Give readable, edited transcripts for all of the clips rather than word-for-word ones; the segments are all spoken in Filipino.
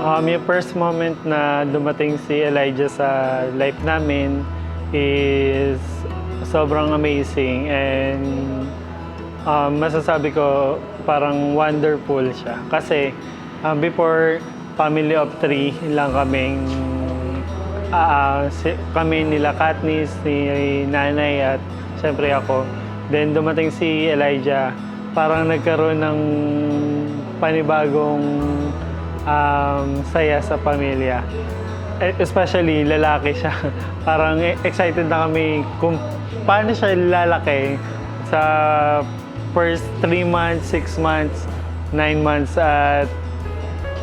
Yung first moment na dumating si Elijah sa life namin is sobrang amazing and masasabi ko parang wonderful siya. Kasi before, family of 3 lang kami nila Katniss, ni nanay at syempre ako. Then dumating si Elijah, parang nagkaroon ng panibagong saya sa pamilya. Especially lalaki siya. Parang excited na kami kung paano siya lalaki sa first 3 months, 6 months, 9 months at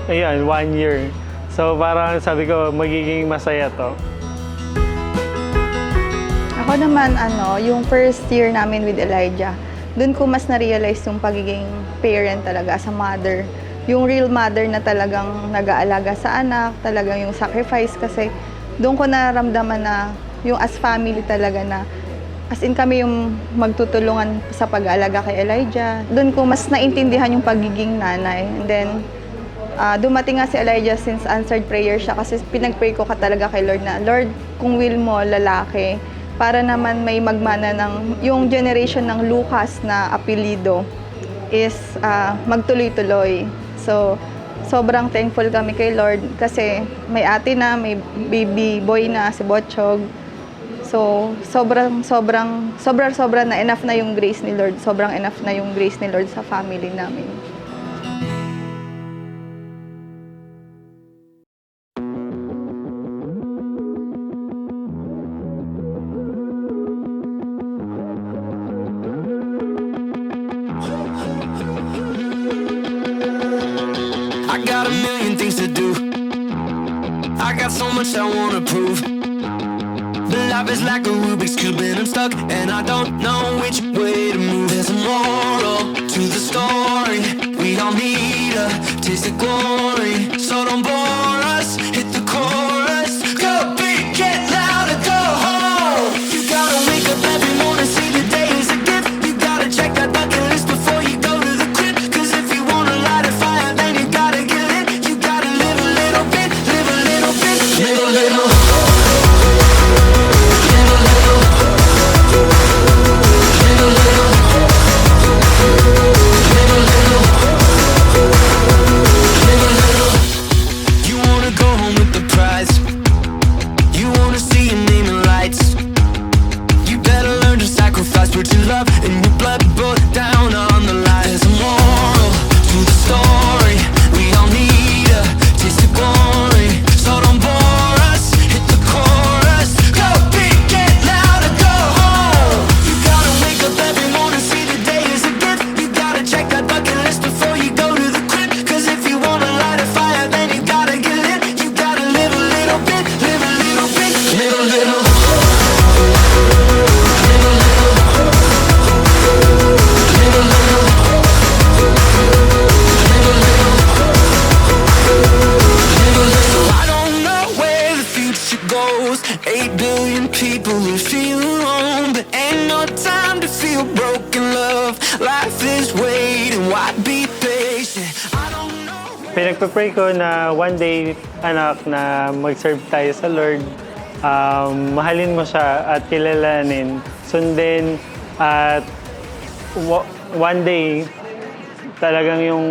ayun, 1 year. So parang sabi ko magiging masaya to. Ako naman, yung first year namin with Elijah, doon ko mas na-realize yung pagiging parent talaga as a mother. Yung real mother na talagang nag-aalaga sa anak, talagang yung sacrifice kasi doon ko naramdaman na yung as family talaga na as in kami yung magtutulungan sa pag-aalaga kay Elijah. Doon ko mas naintindihan yung pagiging nanay. And then, dumating nga si Elijah since answered prayer siya kasi pinag-pray ko ka talaga kay Lord na, Lord, kung will mo, lalaki, para naman may magmana ng yung generation ng Lucas na apelido is magtuloy-tuloy. So, sobrang thankful kami kay Lord kasi may ate na, may baby boy na, si Botchog. So, sobrang na enough na yung grace ni Lord. Sobrang enough na yung grace ni Lord sa family namin. I got a million things to do. I got so much I wanna prove. But life is like a Rubik's Cube and I'm stuck and I don't know which way to move. There's a moral to the story. We all need a taste of glory. So don't bore us, hit the chorus. Go big, get loud and go home. You gotta wake up every morning, see the day is a gift. You gotta check that bucket list before you go to the crib. Cause if you wanna light a fire, then you gotta get lit. You gotta live a little bit, live a little bit, live a little. Pinagpe-pray ko na one day, anak, na mag-serve tayo sa Lord. Mahalin mo siya at kilalanin, sundin, at one day, talagang yung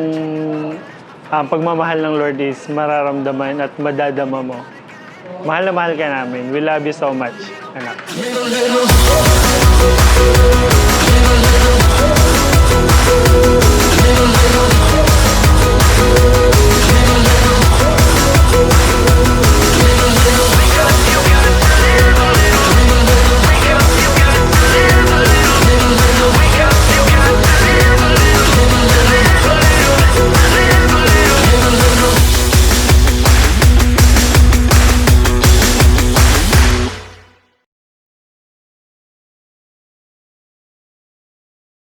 pagmamahal ng Lord is mararamdaman at madadama mo. Mahal na mahal ka namin. We love you so much, anak.